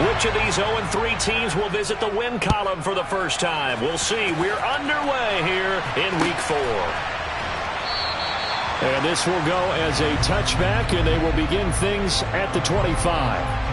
Which of these 0-3 teams will visit the win column for the first time? We'll see. We're underway here in Week 4. And this will go as a touchback, and they will begin things at the 25.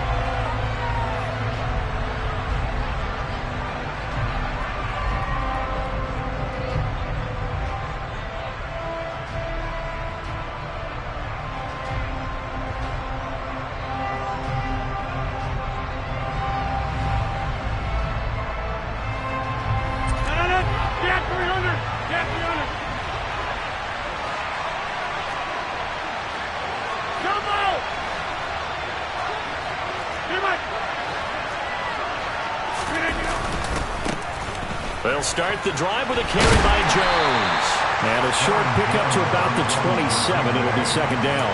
They'll start the drive with a carry by Jones. And a short pickup to about the 27. It'll be second down.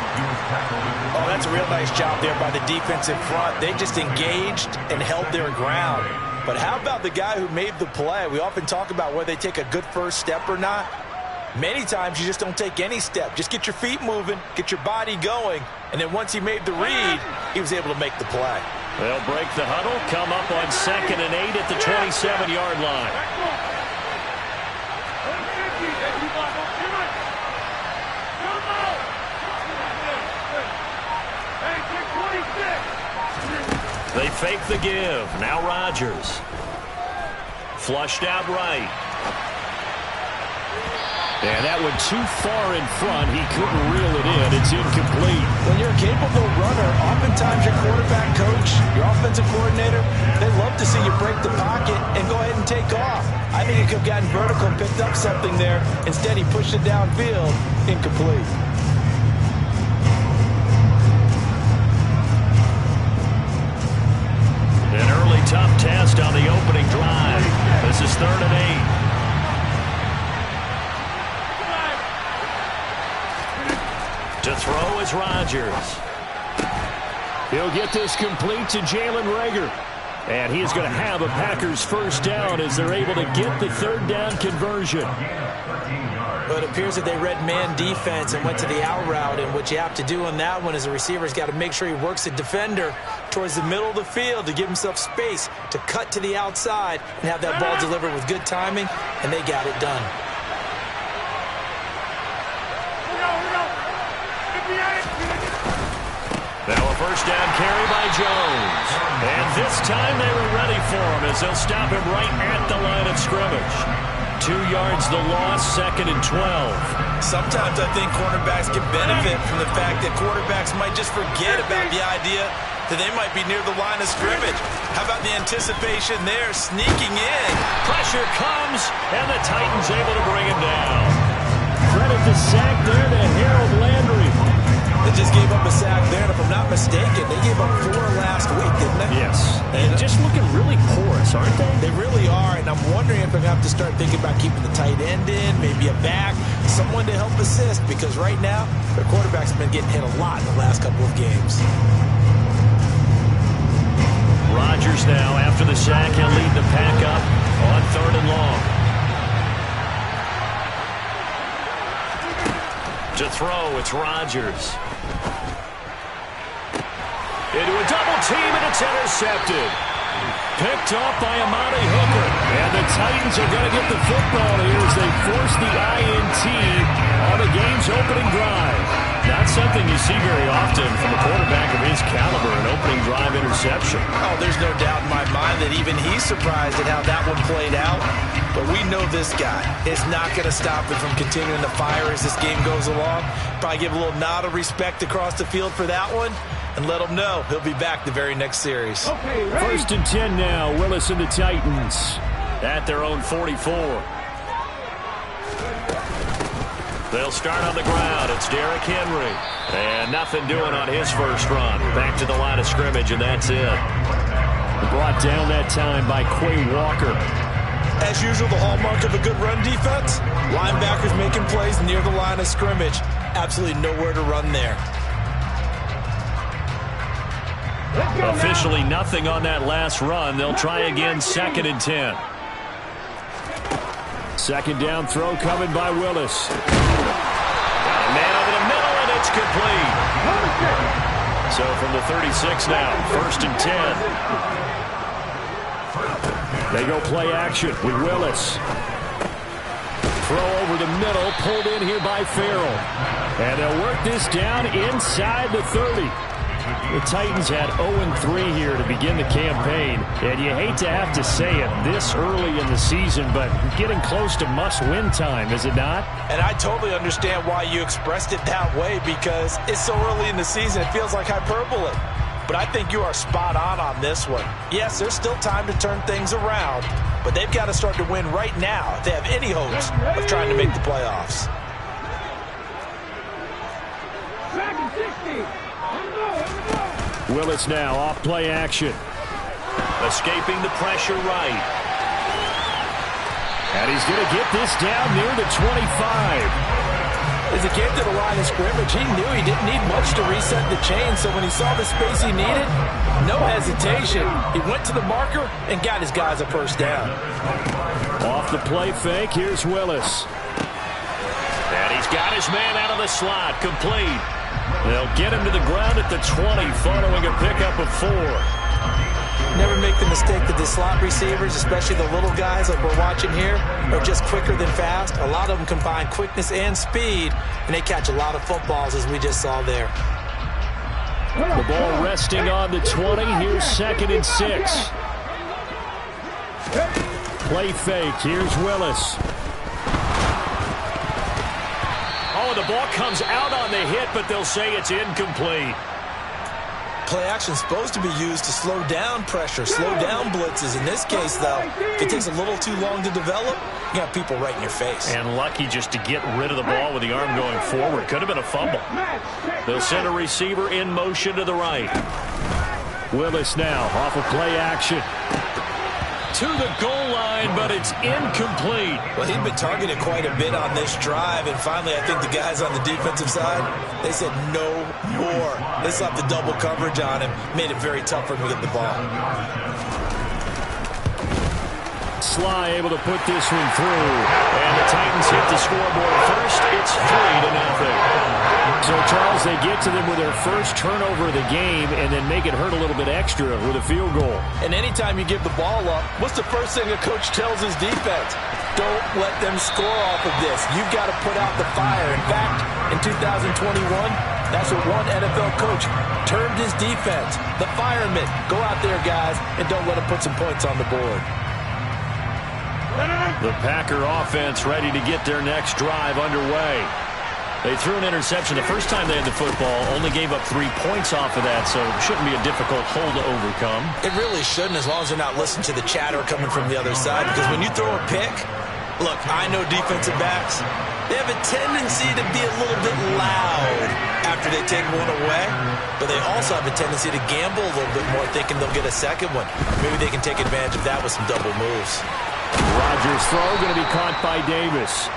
Oh, that's a real nice job there by the defensive front. They just engaged and held their ground. But how about the guy who made the play? We often talk about whether they take a good first step or not. Many times you just don't take any step. Just get your feet moving, get your body going, and then once he made the read, he was able to make the play. They'll break the huddle, come up on 2nd and 8 at the 27-yard line. They fake the give. Now Rodgers. Flushed out right. And that one too far in front. He couldn't reel it in. It's incomplete. When you're a capable runner, oftentimes your quarterback coach, your offensive coordinator, they love to see you break the pocket and go ahead and take off. I think he could have gotten vertical and picked up something there. Instead, he pushed it downfield. Incomplete. An early tough test on the opening drive. This is 3rd and 8. To throw is Rodgers. He'll get this complete to Jalen Reagor. And he's going to have a Packers first down as they're able to get the 3rd down conversion. But it appears that they read man defense and went to the out route. And what you have to do on that one is the receiver's got to make sure he works the defender towards the middle of the field to give himself space to cut to the outside and have that ball delivered with good timing. And they got it done. Now a first down carry by Jones. And this time they were ready for him as they'll stop him right at the line of scrimmage. 2 yards the loss, 2nd and 12. Sometimes I think cornerbacks can benefit from the fact that quarterbacks might just forget about the idea that they might be near the line of scrimmage. How about the anticipation there, sneaking in? Pressure comes, and the Titans able to bring him down. Credit the sack there to Harold Landry. They just gave up a sack there, and if I'm not mistaken, they gave up 4 last week, didn't they? Yes. And just looking really porous, aren't they? They really are, and I'm wondering if I'm going to have to start thinking about keeping the tight end in, maybe a back, someone to help assist, because right now, their quarterback's been getting hit a lot in the last couple of games. Rodgers now, after the sack, he'll lead the pack up on 3rd and long. To throw, it's Rodgers. Into a double team, and it's intercepted. Picked off by Amani Hooker. And the Titans are going to get the football here as they force the INT on the game's opening drive. Not something you see very often from a quarterback of his caliber, an opening drive interception. Oh, there's no doubt in my mind that even he's surprised at how that one played out. But we know this guy is not going to stop him from continuing to fire as this game goes along. Probably give a little nod of respect across the field for that one and let him know he'll be back the very next series. Okay, 1st and 10 now. Willis and the Titans at their own 44. They'll start on the ground. It's Derrick Henry. And nothing doing on his first run. Back to the line of scrimmage, and that's it. Brought down that time by Quay Walker. As usual, the hallmark of a good run defense, linebackers making plays near the line of scrimmage. Absolutely nowhere to run there. Officially nothing on that last run. They'll try again, 2nd and 10. 2nd down throw coming by Willis. Got a man over the middle, and it's complete. So from the 36 now, 1st and 10. They go play action with Willis. Throw over the middle, pulled in here by Farrell. And they'll work this down inside the 30. The Titans had 0-3 here to begin the campaign. And you hate to have to say it this early in the season, but getting close to must-win time, is it not? And I totally understand why you expressed it that way, because it's so early in the season, it feels like hyperbole. But I think you are spot on this one. Yes, there's still time to turn things around, but they've got to start to win right now if they have any hopes of trying to make the playoffs. Willis now off play action. Escaping the pressure right. And he's going to get this down near the 25. As he came to the line of scrimmage, he knew he didn't need much to reset the chain, so when he saw the space he needed, no hesitation. He went to the marker and got his guys a first down. Off the play fake, here's Willis. And he's got his man out of the slot, complete. They'll get him to the ground at the 20 following a pickup of 4. Never make the mistake that the slot receivers, especially the little guys like we're watching here, are just quicker than fast. A lot of them combine quickness and speed, and they catch a lot of footballs, as we just saw there. The ball resting on the 20. Here's 2nd and 6. Play fake. Here's Willis. Oh, the ball comes out on the hit, but they'll say it's incomplete. Play action is supposed to be used to slow down pressure, slow down blitzes. In this case, though, if it takes a little too long to develop, you got people right in your face. And lucky just to get rid of the ball with the arm going forward. Could have been a fumble. They'll send a receiver in motion to the right. Willis now off of play action. To the goal line, but it's incomplete. Well, he'd been targeted quite a bit on this drive, and finally I think the guys on the defensive side, they said no more. They slapped the double coverage on him, made it very tough for him to get the ball. Sly able to put this one through, and the Titans hit the scoreboard first. It's 3-0. So, Charles, they get to them with their first turnover of the game and then make it hurt a little bit extra with a field goal. And anytime you give the ball up, what's the first thing a coach tells his defense? Don't let them score off of this. You've got to put out the fire. In fact, in 2021, that's what one NFL coach termed his defense. The firemen. Go out there, guys, and don't let them put some points on the board. The Packer offense ready to get their next drive underway. They threw an interception the first time they had the football, only gave up 3 points off of that, so it shouldn't be a difficult hole to overcome. It really shouldn't, as long as they're not listening to the chatter coming from the other side, because when you throw a pick, look, I know defensive backs, they have a tendency to be a little bit loud after they take one away, but they also have a tendency to gamble a little bit more, thinking they'll get a second one. Maybe they can take advantage of that with some double moves. Rodgers' throw going to be caught by Davis.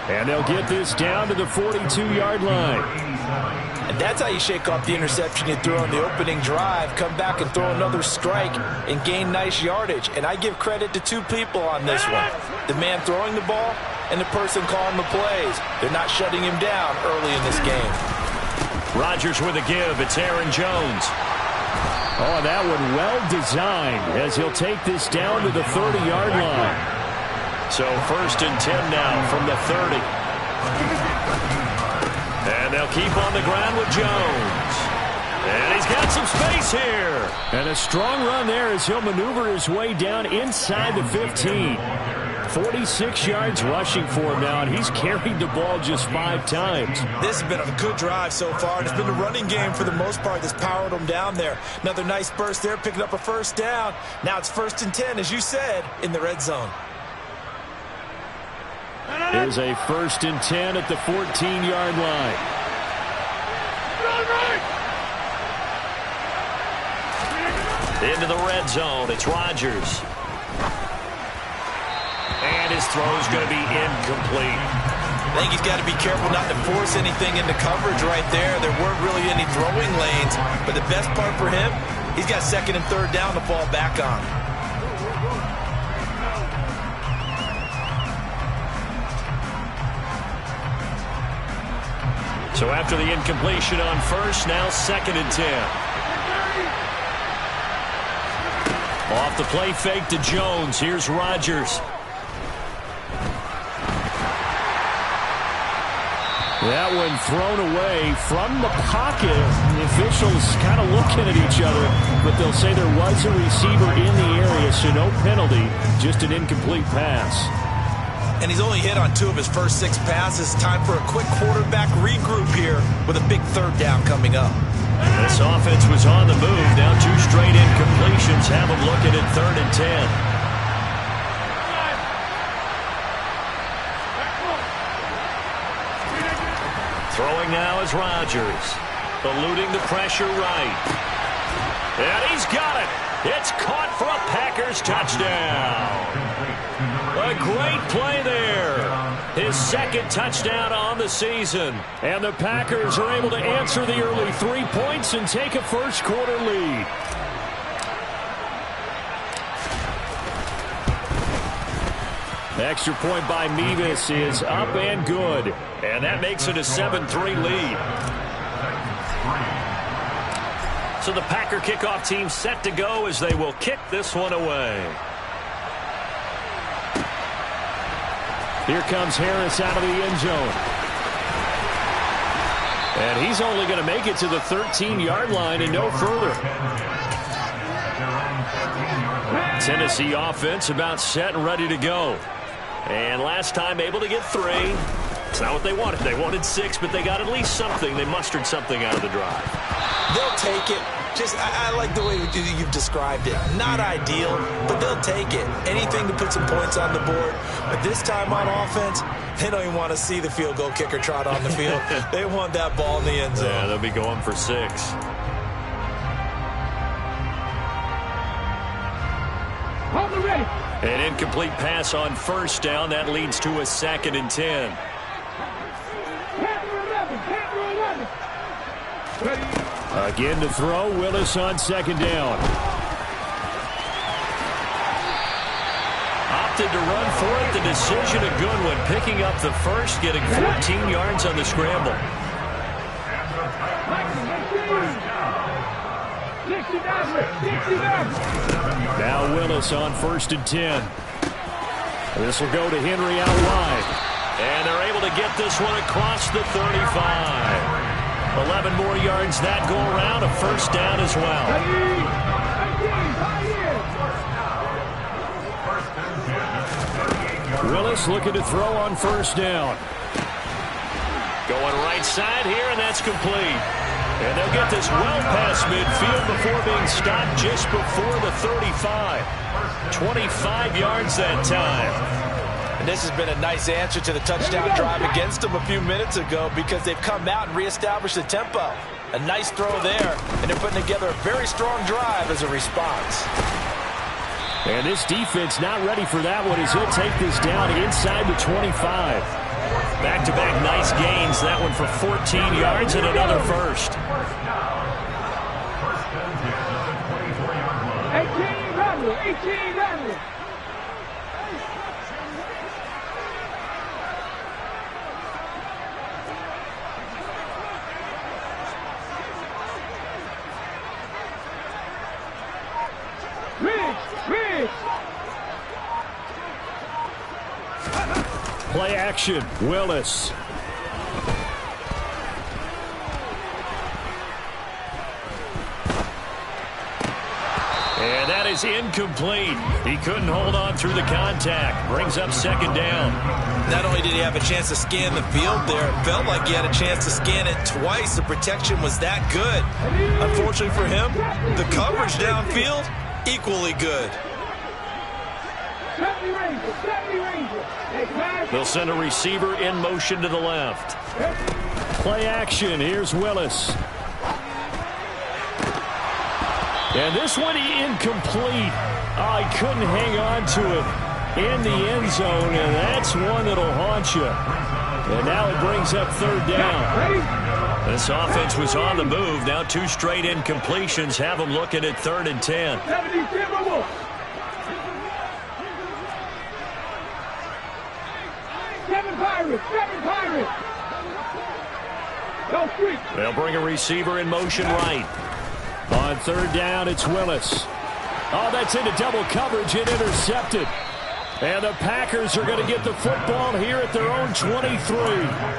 And they'll get this down to the 42-yard line. And that's how you shake off the interception you threw on the opening drive, come back and throw another strike and gain nice yardage. And I give credit to 2 people on this one. The man throwing the ball and the person calling the plays. They're not shutting him down early in this game. Rodgers with a give. It's Aaron Jones. Oh, that one well designed as he'll take this down to the 30-yard line. So 1st and 10 now from the 30. And they'll keep on the ground with Jones. And he's got some space here. And a strong run there as he'll maneuver his way down inside the 15. 46 yards rushing for him now, and he's carried the ball just 5 times. This has been a good drive so far, and it's been the running game for the most part that's powered him down there. Another nice burst there, picking up a first down. Now it's 1st and 10, as you said, in the red zone. Here's a 1st and 10 at the 14-yard line. Into the red zone, it's Rodgers. And his throw's going to be incomplete. I think he's got to be careful not to force anything into coverage right there. There weren't really any throwing lanes, but the best part for him, he's got 2nd and 3rd down to fall back on. So after the incompletion on first, now 2nd and 10. Off the play fake to Jones. Here's Rodgers. That one thrown away from the pocket. The officials kind of looking at each other, but they'll say there was a receiver in the area, so no penalty, just an incomplete pass. And he's only hit on 2 of his first 6 passes. Time for a quick quarterback regroup here with a big 3rd down coming up. This offense was on the move. Now 2 straight incompletions have them looking at 3rd and 10. Throwing now is Rodgers. Eluding the pressure right. And he's got it. It's caught for a Packers touchdown. A great play there. His 2nd touchdown on the season. And the Packers are able to answer the early 3 points and take a first-quarter lead. The extra point by Mevis is up and good. And that makes it a 7-3 lead. So the Packer kickoff team set to go as they will kick this one away. Here comes Harris out of the end zone. And he's only going to make it to the 13-yard line and no further. Tennessee offense about set and ready to go. And last time able to get 3. It's not what they wanted. They wanted 6, but they got at least something. They mustered something out of the drive. They'll take it. I like the way you've described it. Not ideal, but they'll take it. Anything to put some points on the board. But this time on offense, they don't even want to see the field goal kicker trot on the field. They want that ball in the end zone. Yeah, they'll be going for 6. An incomplete pass on first down. That leads to a 2nd and 10. Again to throw. Willis on 2nd down. Opted to run for it. The decision a good one. Picking up the first, getting 14 yards on the scramble. Now Willis on 1st and 10. This will go to Henry out wide. And they're able to get this one across the 35. 11 more yards that go around. A first down as well. Willis looking to throw on 1st down. Going right side here, and that's complete. And they'll get this well past midfield before being stopped just before the 35. 25 yards that time. And this has been a nice answer to the touchdown drive against them a few minutes ago because they've come out and reestablished the tempo. A nice throw there, and they're putting together a very strong drive as a response. And this defense not ready for that one as he'll take this down inside the 25. Back-to-back nice gains. That one for 14 yards and another first. 1800. Play action. Willis. And that is incomplete. He couldn't hold on through the contact. Brings up 2nd down. Not only did he have a chance to scan the field there, it felt like he had a chance to scan it twice. The protection was that good. Unfortunately for him, the coverage downfield, equally good. They'll send a receiver in motion to the left. Play action. Here's Willis. And this one incomplete. Oh, he couldn't hang on to it in the end zone, and that's one that'll haunt you. And now it brings up 3rd down. This offense was on the move. Now 2 straight incompletions have them looking at 3rd and 10. They'll bring a receiver in motion right. On third down, it's Willis. Oh, that's into double coverage and intercepted. And the Packers are going to get the football here at their own 23.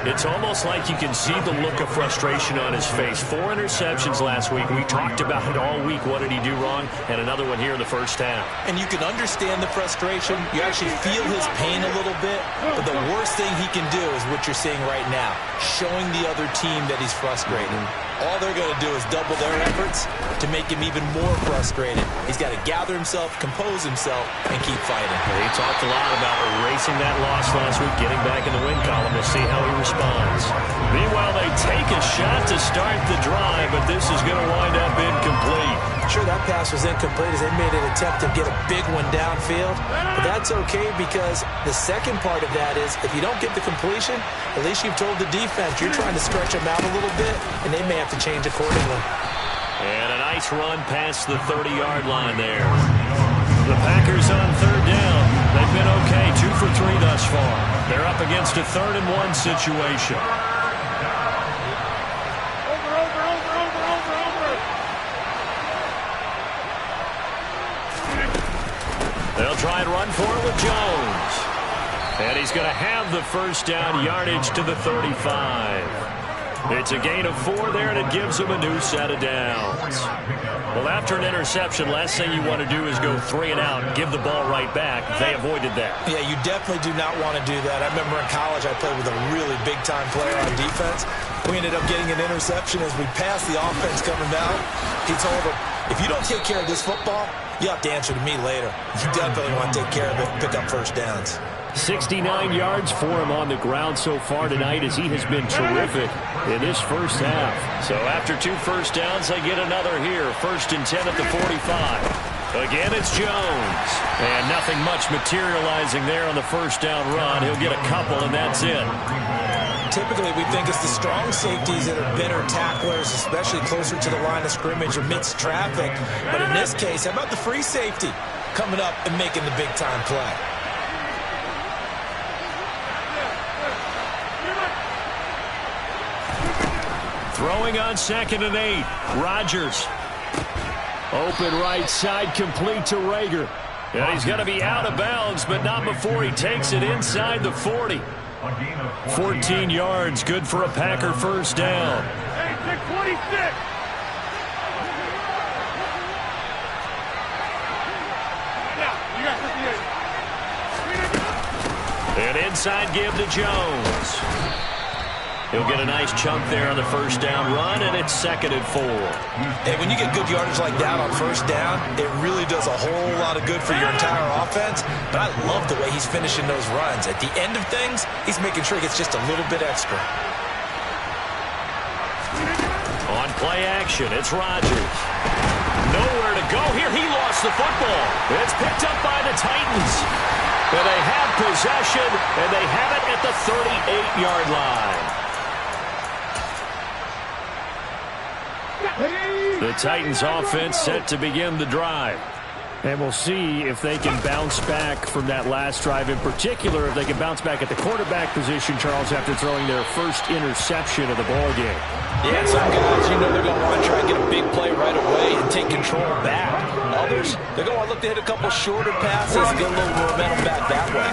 It's almost like you can see the look of frustration on his face. 4 interceptions last week. We talked about it all week. What did he do wrong? And another one here in the first half. And you can understand the frustration. You actually feel his pain a little bit. But the worst thing he can do is what you're seeing right now, showing the other team that he's frustrated. All they're going to do is double their efforts to make him even more frustrated. He's got to gather himself, compose himself, and keep fighting. He talked a lot about erasing that loss last week, getting back in the win column. We'll see how he responds. Meanwhile, they take a shot to start the drive, but this is going to wind up incomplete. Sure, that pass was incomplete as they made an attempt to get a big one downfield. But that's okay because the second part of that is if you don't get the completion, at least you've told the defense you're trying to stretch them out a little bit, and they may have to change accordingly. And a nice run past the 30-yard line there. The Packers on third down. They've been okay, 2 for 3 thus far. They're up against a 3rd and 1 situation. They'll try and run for it with Jones. And he's going to have the first down, yardage to the 35. It's a gain of 4 there, and it gives them a new set of downs. Well, after an interception, last thing you want to do is go 3 and out and give the ball right back. They avoided that. Yeah, you definitely do not want to do that. I remember in college I played with a really big-time player on defense. We ended up getting an interception as we passed the offense coming down. He told him, if you don't take care of this football, you have to answer to me later. You definitely want to take care of it and pick up first downs. 69 yards for him on the ground so far tonight as he has been terrific in this first half. So after 2 first downs, they get another here. 1st and 10 at the 45. Again, it's Jones. And nothing much materializing there on the first down run. He'll get a couple, and that's it. Typically, we think it's the strong safeties that are better tacklers, especially closer to the line of scrimmage amidst traffic. But in this case, how about the free safety coming up and making the big-time play? Throwing on 2nd and 8. Rodgers. Open right side, complete to Rager. And he's going to be out of bounds, but not before he takes it inside the 40. 14 yards, good for a Packer first down. An inside give to Jones. He'll get a nice chunk there on the first down run, and it's 2nd and 4. Hey, when you get good yardage like that on first down, it really does a whole lot of good for your entire offense. But I love the way he's finishing those runs. At the end of things, he's making sure he gets just a little bit extra. On play action, it's Rodgers. Nowhere to go here. He lost the football. It's picked up by the Titans. And they have possession, and they have it at the 38-yard line. The Titans offense set to begin the drive. And we'll see if they can bounce back from that last drive. In particular, if they can bounce back at the quarterback position, Charles, after throwing their first interception of the ballgame. Yeah, some guys, you know they're going to want to try and get a big play right away and take control back. Others, they're going to look to hit a couple shorter passes and get a little momentum back that way.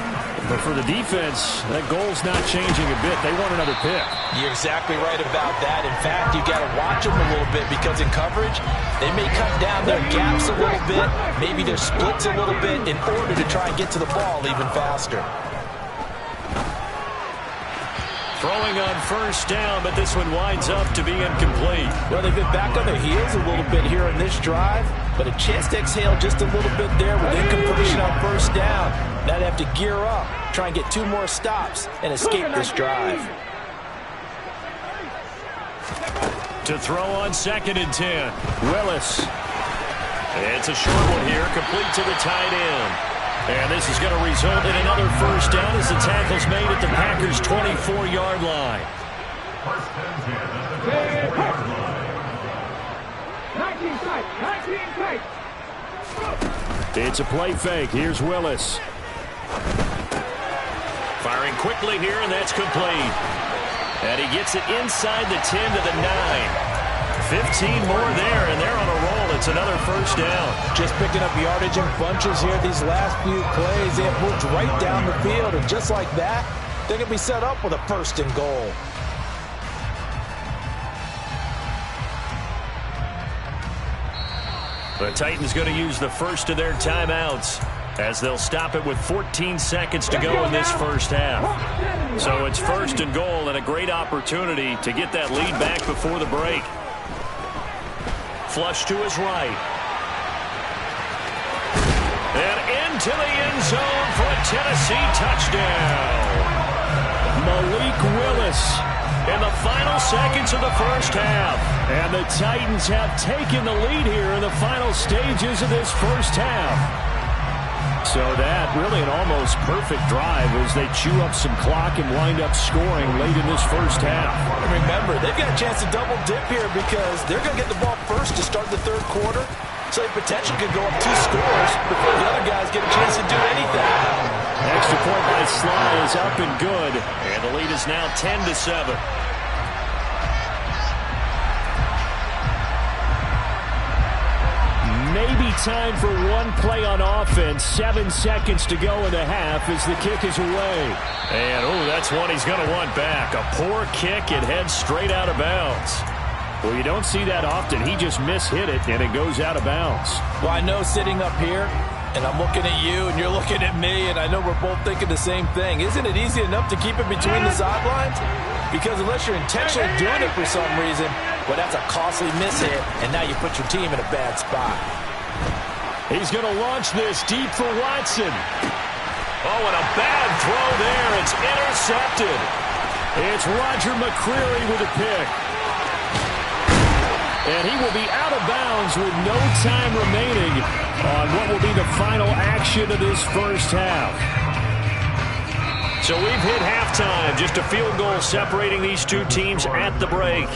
But for the defense, that goal's not changing a bit. They want another pick. You're exactly right about that. In fact, you got to watch them a little bit because in coverage, they may cut down their gaps a little bit, maybe their splits a little bit in order to try and get to the ball even faster. Throwing on first down, but this one winds up to be incomplete. Well, they've been back on their heels a little bit here in this drive, but a chance to exhale just a little bit there with incompletion on first down. Now they have to gear up, try and get 2 more stops, and escape this drive. To throw on 2nd and 10, Willis. It's a short one here, complete to the tight end. And this is going to result in another first down as the tackle's made at the Packers' 24-yard line. 19 tight. It's a play fake. Here's Willis. Firing quickly here, and that's complete. And he gets it inside the 10 to the 9. 15 more there, and they're on a roll. It's another first down. Just picking up yardage in bunches here. These last few plays, they have moved right down the field, and just like that, they're going to be set up with a first and goal. The Titans going to use the first of their timeouts as they'll stop it with 14 seconds to go in this first half. So it's first and goal and a great opportunity to get that lead back before the break. Flush to his right. And into the end zone for a Tennessee touchdown. Malik Willis in the final seconds of the first half. And the Titans have taken the lead here in the final stages of this first half. So that really an almost perfect drive as they chew up some clock and wind up scoring late in this first half. And remember, they've got a chance to double dip here because they're going to get the ball first to start the third quarter. So they potentially could go up 2 scores before the other guys get a chance to do anything. Extra point by Sly is up and good. And the lead is now 10-7. Maybe time for one play on offense. 7 seconds to go in the half as the kick is away. And, that's one he's going to want back. A poor kick. It heads straight out of bounds. Well, you don't see that often. He just mishit it, and it goes out of bounds. Well, I know sitting up here, and I'm looking at you, and you're looking at me, and I know we're both thinking the same thing. Isn't it easy enough to keep it between the sidelines? Because unless you're intentionally doing it for some reason, well, that's a costly mishit, and now you put your team in a bad spot. He's going to launch this deep for Watson. Oh, and a bad throw there. It's intercepted. It's Roger McCreary with a pick. And he will be out of bounds with no time remaining on what will be the final action of this first half. So we've hit halftime. Just a field goal separating these two teams at the break.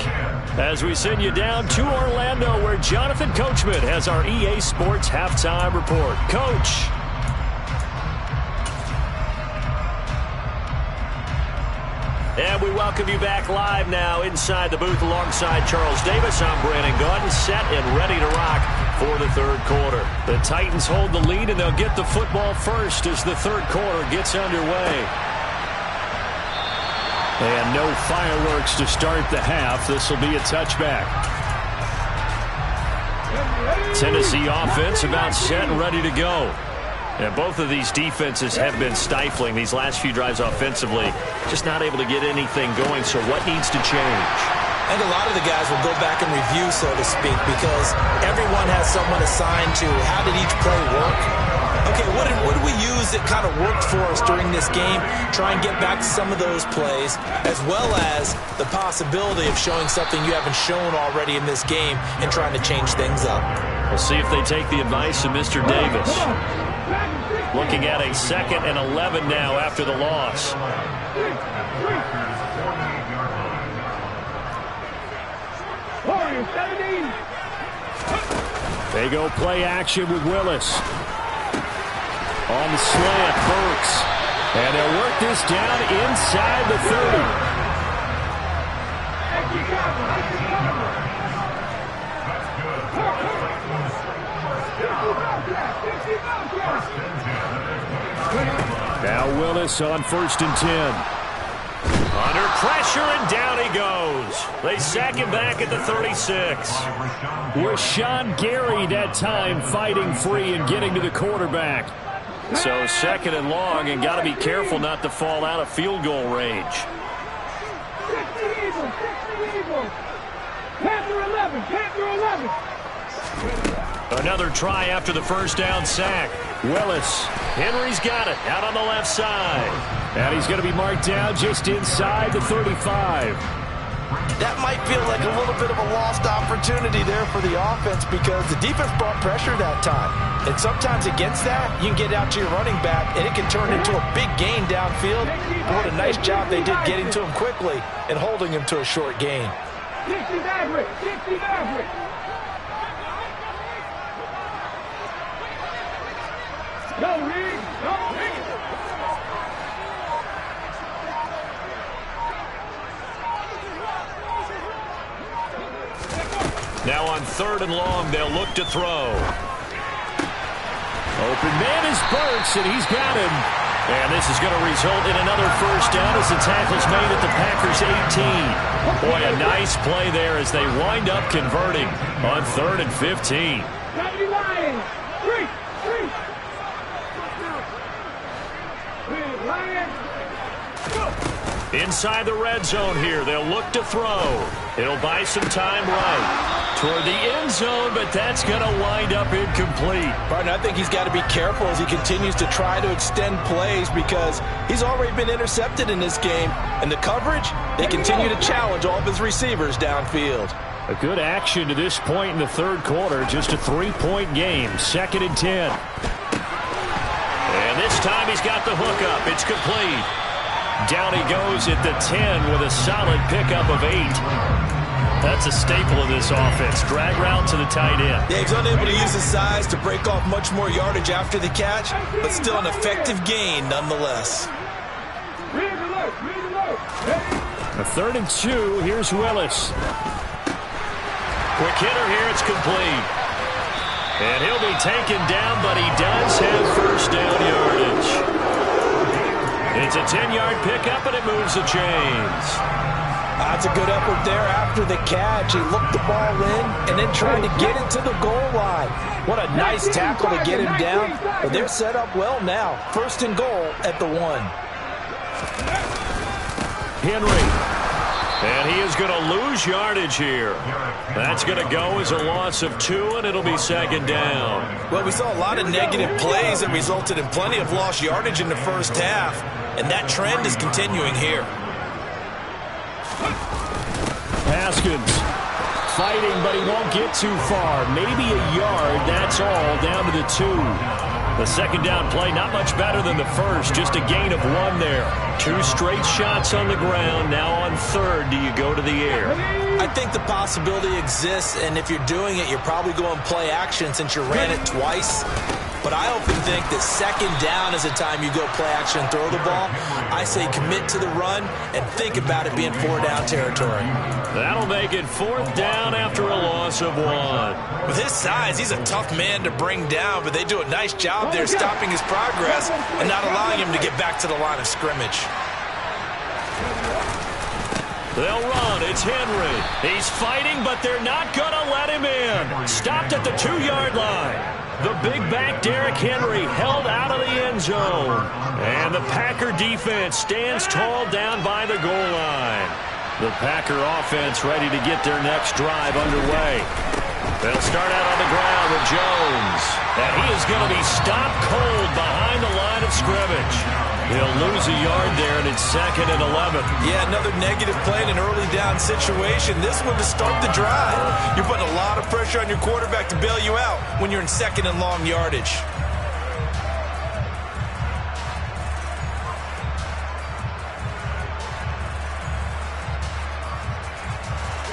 As we send you down to Orlando, where Jonathan Coachman has our EA Sports halftime report. Coach. And we welcome you back live now inside the booth alongside Charles Davis. I'm Brandon Gaudin, set and ready to rock for the third quarter. The Titans hold the lead, and they'll get the football first as the third quarter gets underway. And no fireworks to start the half. This will be a touchback. Tennessee offense about set and ready to go. And both of these defenses have been stifling these last few drives offensively. Just not able to get anything going, so what needs to change? And a lot of the guys will go back and review, so to speak, because everyone has someone assigned to how did each play work. Okay, what did we use that kind of worked for us during this game? Try and get back to some of those plays, as well as the possibility of showing something you haven't shown already in this game and trying to change things up. We'll see if they take the advice of Mr. Davis. Looking at a 2nd and 11 now after the loss. They go play action with Willis. On the slant, Burks. And they'll work this down inside the 30. Now Willis on 1st and 10. Under pressure, and down he goes. They sack him back at the 36. Rashawn Gary that time fighting free and getting to the quarterback. So 2nd and long, and got to be careful not to fall out of field goal range. Another try after the first down sack. Willis. Henry's got it out on the left side. And he's going to be marked down just inside the 35. That might feel like a little bit of a lost opportunity there for the offense because the defense brought pressure that time. And sometimes against that, you can get out to your running back, and it can turn into a big gain downfield. But what a nice job they did getting to him quickly and holding him to a short gain. 60 Maverick. Go, Reed. Go, Reed. 3rd and long. They'll look to throw. Open man is Burks, and he's got him. And this is going to result in another first down as the tackle's made at the Packers' 18. Boy, a nice play there as they wind up converting on 3rd and 15. Inside the red zone here, they'll look to throw. It'll buy some time right toward the end zone, but that's going to wind up incomplete. Partner, I think he's got to be careful as he continues to try to extend plays because he's already been intercepted in this game. And the coverage, they continue to challenge all of his receivers downfield. A good action to this point in the 3rd quarter. Just a 3-point game. 2nd and 10. And this time he's got the hook up. It's complete. Down he goes at the 10 with a solid pickup of 8. That's a staple of this offense. Drag route to the tight end. Yeah, he's unable to use his size to break off much more yardage after the catch, but still an effective gain nonetheless. A 3rd and 2. Here's Willis. Quick hitter here. It's complete. And he'll be taken down, but he does have first down yardage. It's a 10-yard pickup, and it moves the chains. That's a good effort there after the catch. He looked the ball in and then tried to get it to the goal line. What a nice tackle to get him down. But they're set up well now. 1st and goal at the 1. Henry. And he is going to lose yardage here. That's going to go as a loss of 2, and it'll be 2nd down. Well, we saw a lot of negative plays that resulted in plenty of lost yardage in the first half, and that trend is continuing here. Haskins fighting, but he won't get too far. Maybe a yard, that's all, down to the 2. The 2nd down play, not much better than the first, just a gain of 1 there. 2 straight shots on the ground. Now on 3rd, do you go to the air? I think the possibility exists, and if you're doing it, you're probably going play action since you ran it twice. But I often think that 2nd down is the time you go play action and throw the ball. I say commit to the run and think about it being 4-down territory. That'll make it 4th down after a loss of 1. With his size, he's a tough man to bring down, but they do a nice job there stopping his progress and not allowing him to get back to the line of scrimmage. They'll run. It's Henry. He's fighting, but they're not going to let him in. Stopped at the 2-yard line. The big back Derrick Henry held out of the end zone. And the Packer defense stands tall down by the goal line. The Packer offense ready to get their next drive underway. They'll start out on the ground with Jones. And he is going to be stopped cold behind the line of scrimmage. He'll lose a yard there, and it's 2nd and 11. Yeah, another negative play in an early down situation. This one to start the drive. You're putting a lot of pressure on your quarterback to bail you out when you're in 2nd and long yardage.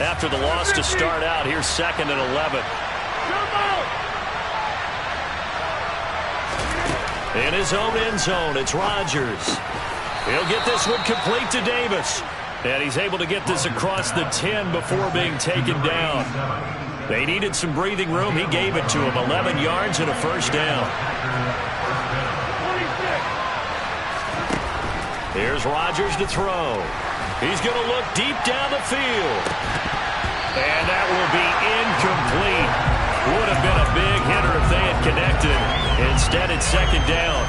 After the loss to start out, here's 2nd and 11. In his own end zone, it's Rodgers. He'll get this one complete to Davis. And he's able to get this across the 10 before being taken down. They needed some breathing room. He gave it to him. 11 yards and a first down. Here's Rodgers to throw. He's going to look deep down the field. And that will be incomplete. Would have been a big hitter if they had connected. Instead, it's 2nd down.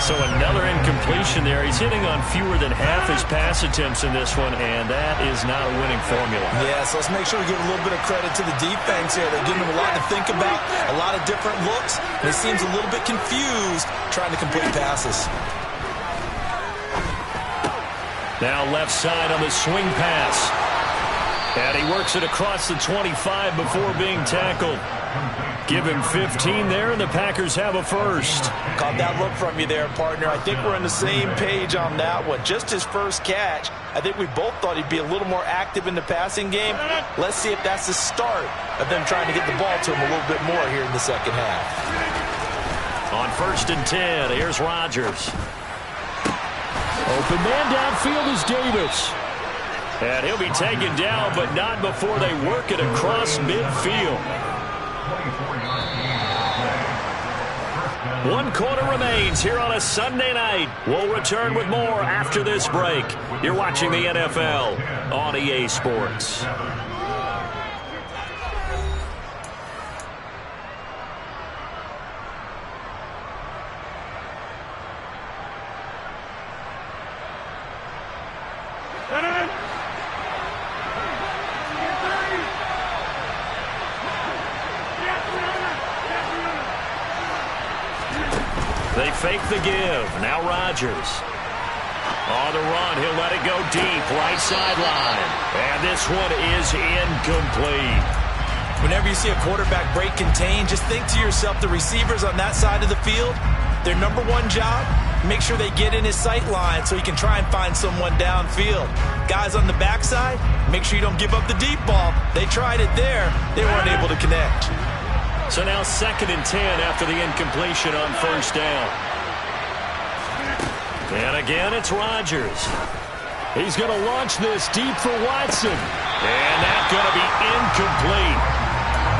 So another incompletion there. He's hitting on fewer than half his pass attempts in this one, and that is not a winning formula. Yeah, so let's make sure we give a little bit of credit to the defense here. They're giving him a lot to think about, a lot of different looks, and he seems a little bit confused trying to complete passes. Now left side on the swing pass. And he works it across the 25 before being tackled. Give him 15 there, and the Packers have a first. Caught that look from you there, partner. I think we're on the same page on that one. Just his first catch. I think we both thought he'd be a little more active in the passing game. Let's see if that's the start of them trying to get the ball to him a little bit more here in the second half. On 1st and 10, here's Rodgers. Open man downfield is Davis. And he'll be taken down, but not before they work it across midfield. 1 quarter remains here on a Sunday night. We'll return with more after this break. You're watching the NFL on EA Sports. They fake the give. Now Rodgers. On the run, he'll let it go deep, right sideline. And this one is incomplete. Whenever you see a quarterback break contain, just think to yourself, the receivers on that side of the field, their number one job, make sure they get in his sight line so he can try and find someone downfield. Guys on the backside, make sure you don't give up the deep ball. They tried it there. They weren't able to connect. So now 2nd and 10 after the incompletion on 1st down. And again, it's Rodgers. He's going to launch this deep for Watson. And that's going to be incomplete.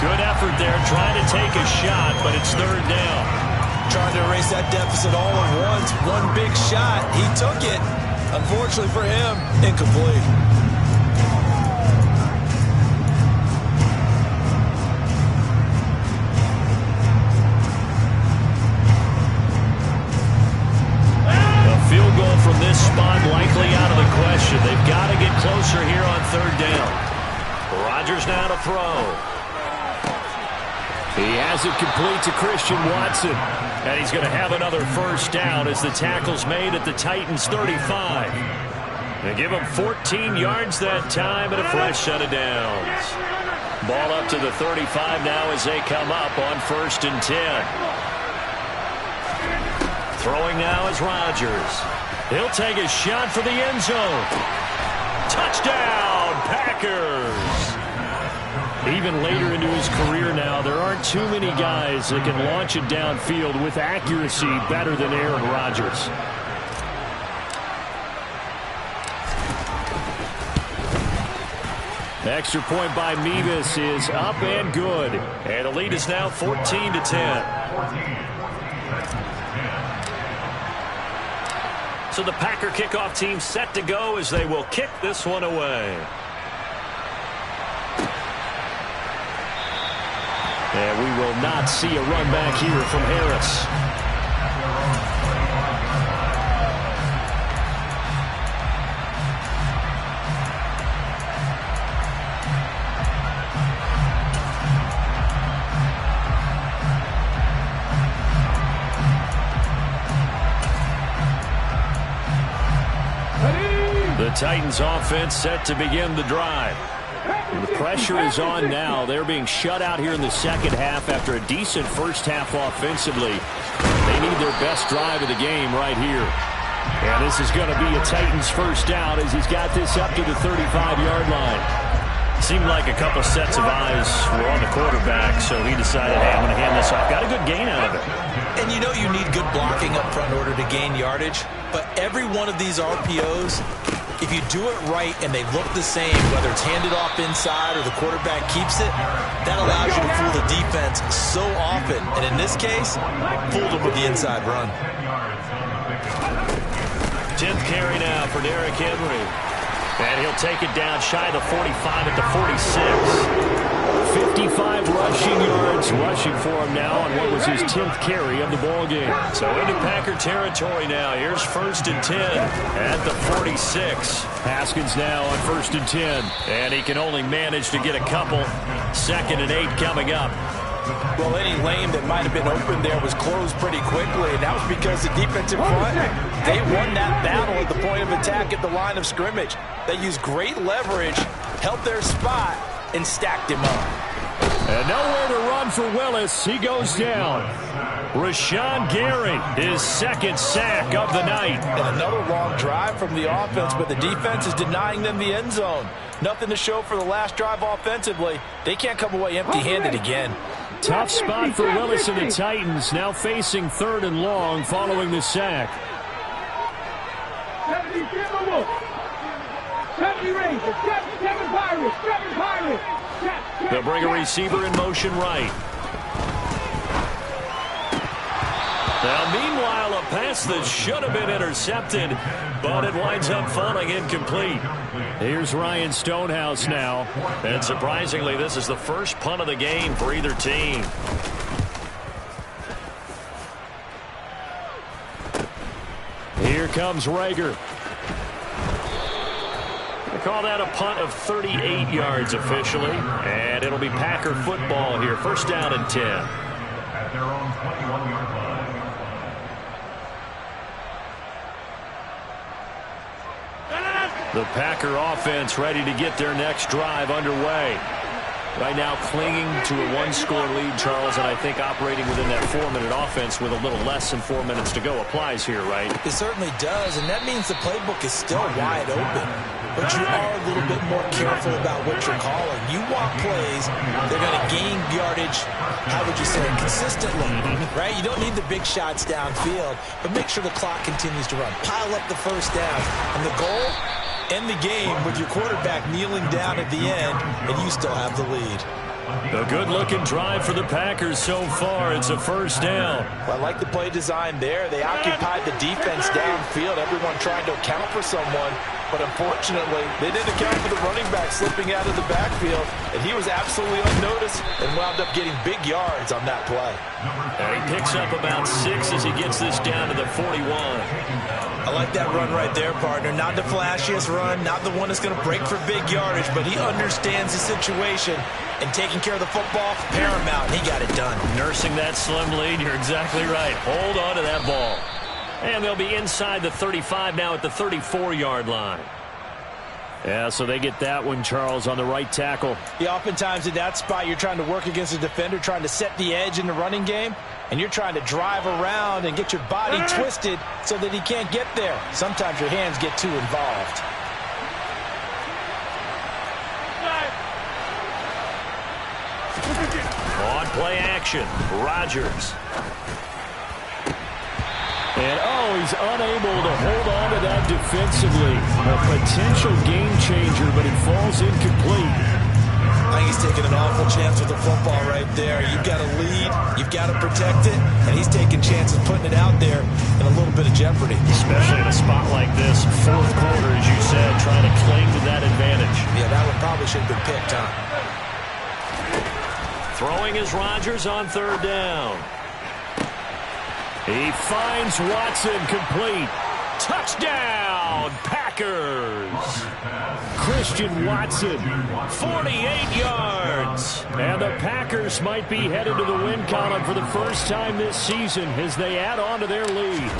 Good effort there trying to take a shot, but it's 3rd down. Trying to erase that deficit all at once. One big shot. He took it. Unfortunately for him, incomplete. From this spot, likely out of the question. They've got to get closer here on 3rd down. Rodgers now to throw. He has it complete to Christian Watson. And he's going to have another 1st down as the tackle's made at the Titans' 35. They give him 14 yards that time and a fresh set of downs. Ball up to the 35 now as they come up on 1st and 10. Throwing now is Rodgers. He'll take a shot for the end zone. Touchdown, Packers! Even later into his career now, there aren't too many guys that can launch it downfield with accuracy better than Aaron Rodgers. Extra point by Mevis is up and good. And the lead is now 14-10. So the Packer kickoff team set to go as they will kick this one away. And we will not see a run back here from Harris. The Titans offense set to begin the drive. The pressure is on now. They're being shut out here in the 2nd half after a decent 1st half offensively. They need their best drive of the game right here. And this is going to be a Titans 1st down as he's got this up to the 35-yard line. Seemed like a couple sets of eyes were on the quarterback, so he decided, hey, I'm going to hand this off. Got a good gain out of it. And you know you need good blocking up front in order to gain yardage, but every one of these RPOs, if you do it right and they look the same, whether it's handed off inside or the quarterback keeps it, that allows you to fool the defense so often. And in this case, fooled them with the inside run. 10th carry now for Derrick Henry. And he'll take it down shy of the 45 at the 46. 55 rushing yards rushing for him now on what was his 10th carry of the ballgame. So into Packer territory now. Here's 1st and 10 at the 46. Haskins now on 1st and 10. And he can only manage to get a couple. 2nd and 8 coming up. Well, any lane that might have been open there was closed pretty quickly, and that was because the defensive front, they won that battle at the point of attack at the line of scrimmage. They used great leverage, held their spot, and stacked him up. And nowhere to run for Willis. He goes down. Rashawn Gary, his 2nd sack of the night. And another long drive from the offense, but the defense is denying them the end zone. Nothing to show for the last drive offensively. They can't come away empty-handed again. Tough spot for Willis and the Titans, now facing 3rd and long following the sack. Stephanie Ranger. Seven Pirates. Seven Pirates. They'll bring a receiver in motion right. Now, meanwhile, a pass that should have been intercepted, but it winds up falling incomplete. Here's Ryan Stonehouse now. And surprisingly, this is the first punt of the game for either team. Here comes Rager. They call that a punt of 38 yards officially. And it'll be Packer football here. First down and 10. At their own 21-yard line. The Packer offense ready to get their next drive underway. Right now clinging to a one-score lead, Charles, and I think operating within that 4-minute offense with a little less than 4 minutes to go applies here, right? It certainly does, and that means the playbook is still wide open. But you are a little bit more careful about what you're calling. You want plays, they're going to gain yardage, how would you say, consistently, right? You don't need the big shots downfield, but make sure the clock continues to run. Pile up the first down, and the goal, end the game with your quarterback kneeling down at the end, and you still have the lead. A good-looking drive for the Packers so far. It's a first down. Well, I like the play design there. They occupied the defense downfield, everyone trying to account for someone, but unfortunately, they didn't account for the running back slipping out of the backfield, and he was absolutely unnoticed and wound up getting big yards on that play. And he picks up about 6 as he gets this down to the 41. I like that run right there, partner. Not the flashiest run, not the one that's going to break for big yardage, but he understands the situation, and taking care of the football, paramount. He got it done. Nursing that slim lead, you're exactly right. Hold on to that ball. And they'll be inside the 35 now at the 34-yard line. Yeah, so they get that one, Charles, on the right tackle. Yeah, oftentimes in that spot, you're trying to work against a defender, trying to set the edge in the running game, and you're trying to drive around and get your body twisted so that he can't get there. Sometimes your hands get too involved. On play action, Rodgers. And, he's unable to hold on to that defensively. A potential game changer, but it falls incomplete. I think he's taking an awful chance with the football right there. You've got to lead, you've got to protect it, and he's taking chances putting it out there in a little bit of jeopardy. Especially in a spot like this, fourth quarter, as you said, trying to cling to that advantage. Yeah, that one probably should have been picked, huh? Throwing is Rodgers on third down. He finds Watson complete. Touchdown, Packers. Christian Watson, 48 yards. And the Packers might be headed to the win column for the first time this season as they add on to their lead.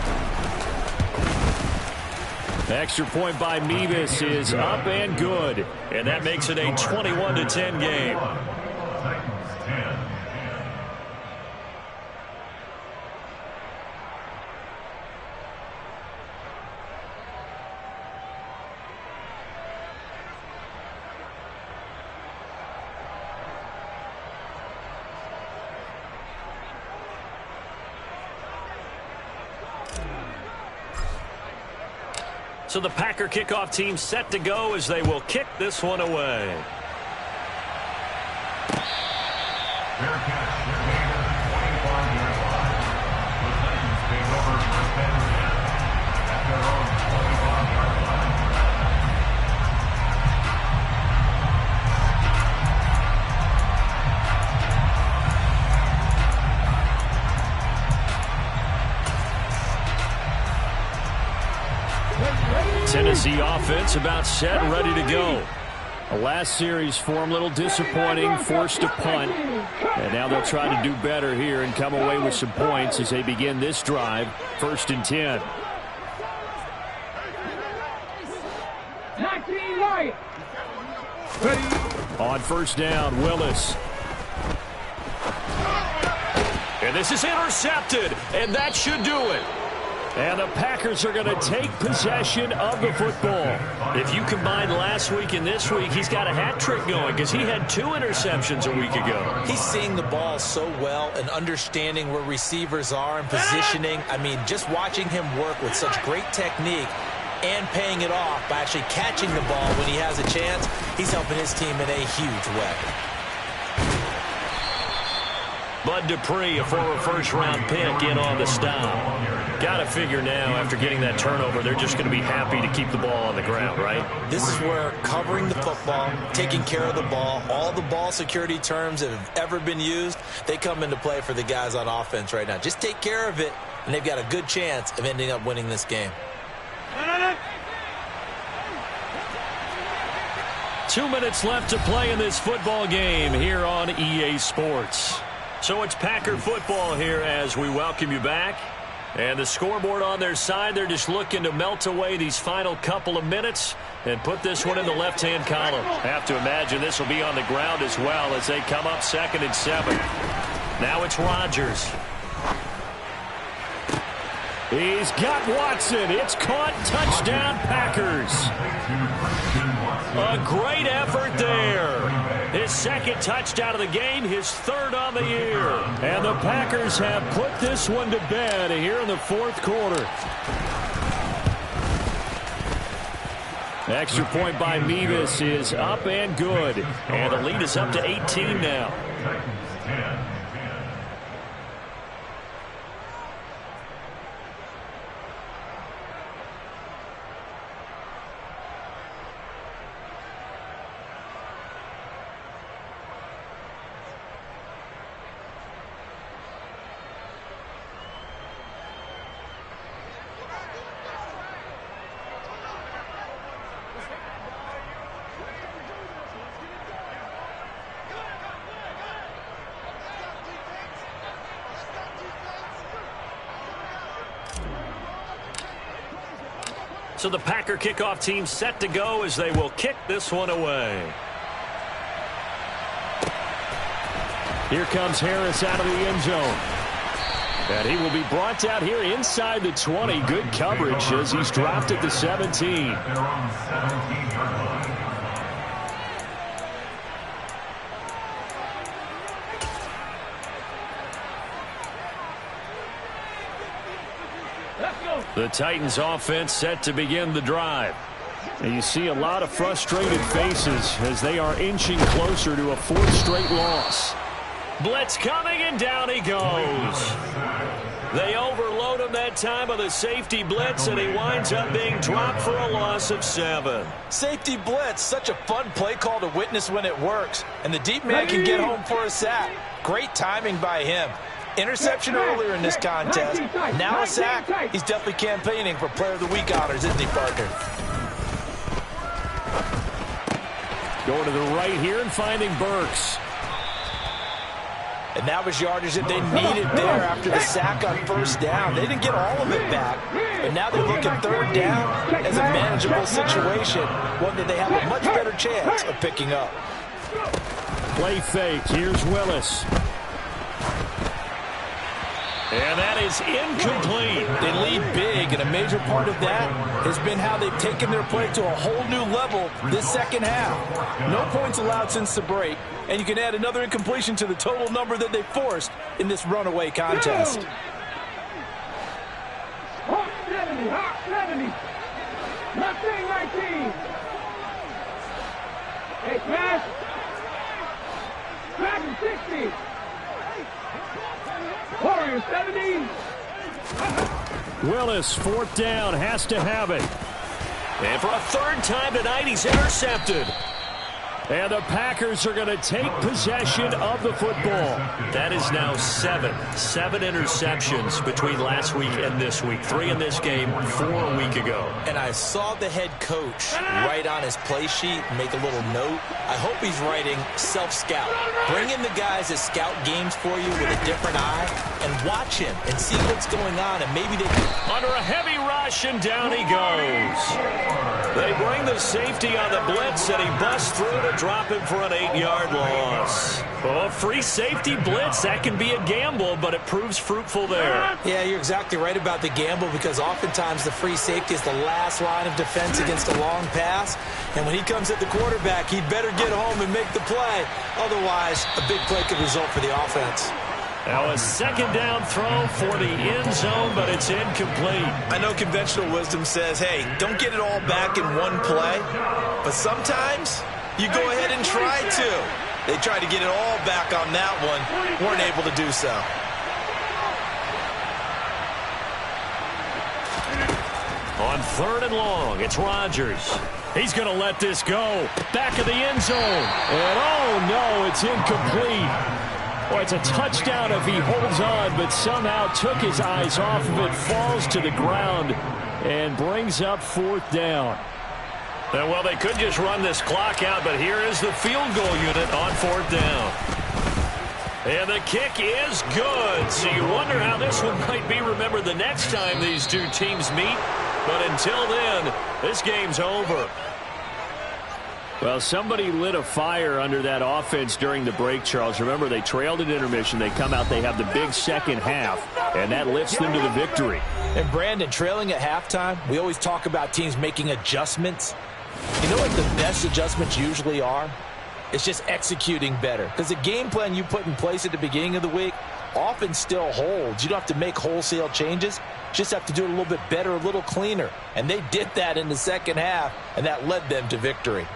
Extra point by Mevis is up and good. And that makes it a 21-10 game. So the Packer kickoff team set to go as they will kick this one away. Fair catch. They're made at the 25-yard line. The Titans take over first and 10 at their own 25-yard line. Tennessee offense about set and ready to go. The last series form a little disappointing, forced a punt. And now they'll try to do better here and come away with some points as they begin this drive. First and 10. 19 right. On first down, Willis. And this is intercepted, and that should do it. And the Packers are going to take possession of the football. If you combine last week and this week, he's got a hat trick going because he had 2 interceptions a week ago. He's seeing the ball so well and understanding where receivers are and positioning. I mean, just watching him work with such great technique, and paying it off by actually catching the ball when he has a chance. He's helping his team in a huge way. Bud Dupree, a former first-round pick, in on the stop. Got to figure now, after getting that turnover, they're just going to be happy to keep the ball on the ground, right? This is where covering the football, taking care of the ball, all the ball security terms that have ever been used, they come into play for the guys on offense right now. Just take care of it, and they've got a good chance of ending up winning this game. 2 minutes left to play in this football game here on EA Sports. So it's Packer football here as we welcome you back. And the scoreboard on their side, they're just looking to melt away these final couple of minutes and put this one in the left-hand column. Have to imagine this will be on the ground as well as they come up 2nd and 7. Now it's Rodgers. He's got Watson. It's caught. Touchdown, Packers. A great effort there. His 2nd touchdown of the game, his 3rd on the year. And the Packers have put this one to bed here in the 4th quarter. Extra point by Mevis is up and good. And the lead is up to 18 now. So the Packer kickoff team set to go as they will kick this one away. Here comes Harris out of the end zone. And he will be brought down here inside the 20. Good coverage as he's dropped at the 17. The Titans offense set to begin the drive. And you see a lot of frustrated faces as they are inching closer to a 4th straight loss. Blitz coming, and down he goes. They overload him that time with a safety blitz, and he winds up being dropped for a loss of 7. Safety blitz, such a fun play call to witness when it works. And the deep man can get home for a sack. Great timing by him. Interception earlier in this contest. Now a sack. He's definitely campaigning for Player of the Week honors, isn't he, partner? Going to the right here and finding Burks. And that was yardage that they needed there after the sack on 1st down. They didn't get all of it back, but now they look at 3rd down as a manageable situation, one that they have a much better chance of picking up. Play fake. Here's Willis. And that is incomplete. They lead big, and a major part of that has been how they've taken their play to a whole new level this 2nd half. No points allowed since the break, and you can add another incompletion to the total number that they forced in this runaway contest. Hawk 70, Hawk 70. Mustang 19. Hey, Smash. Dragon 60. Warrior 70. Willis, 4th down, has to have it. And for a 3rd time tonight, he's intercepted. And the Packers are going to take possession of the football. That is now 7 interceptions between last week and this week. 3 in this game, 4 a week ago. And I saw the head coach write on his play sheet, make a little note. I hope he's writing self-scout. Bring in the guys that scout games for you with a different eye and watch him and see what's going on. And maybe they can... Under a heavy rush, and down he goes. They bring the safety on the blitz, and he busts through to drop him for an 8-yard loss. Oh, free safety blitz, that can be a gamble, but it proves fruitful there. Yeah, you're exactly right about the gamble, because oftentimes the free safety is the last line of defense against a long pass. And when he comes at the quarterback, he'd better get home and make the play. Otherwise, a big play could result for the offense. Now a second down throw for the end zone, but it's incomplete. I know conventional wisdom says, hey, don't get it all back in one play. But sometimes you go ahead and try to. They tried to get it all back on that one. Weren't able to do so. On 3rd and long, it's Rodgers. He's going to let this go. Back of the end zone. And oh no, it's incomplete. Well, it's a touchdown if he holds on, but somehow took his eyes off of it, falls to the ground, and brings up 4th down. And, well, they could just run this clock out, but here is the field goal unit on 4th down. And the kick is good. So you wonder how this one might be remembered the next time these two teams meet. But until then, this game's over. Well, somebody lit a fire under that offense during the break, Charles. Remember, they trailed at intermission. They come out, they have the big second half, and that lifts them to the victory. And, Brandon, trailing at halftime, we always talk about teams making adjustments. You know what the best adjustments usually are? It's just executing better. Because the game plan you put in place at the beginning of the week often still holds. You don't have to make wholesale changes. You just have to do it a little bit better, a little cleaner. And they did that in the second half, and that led them to victory.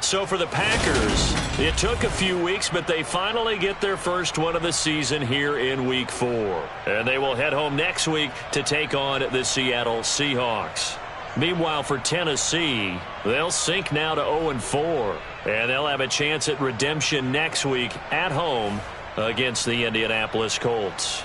So for the Packers, it took a few weeks, but they finally get their first one of the season here in Week 4. And they will head home next week to take on the Seattle Seahawks. Meanwhile, for Tennessee, they'll sink now to 0-4. And they'll have a chance at redemption next week at home against the Indianapolis Colts.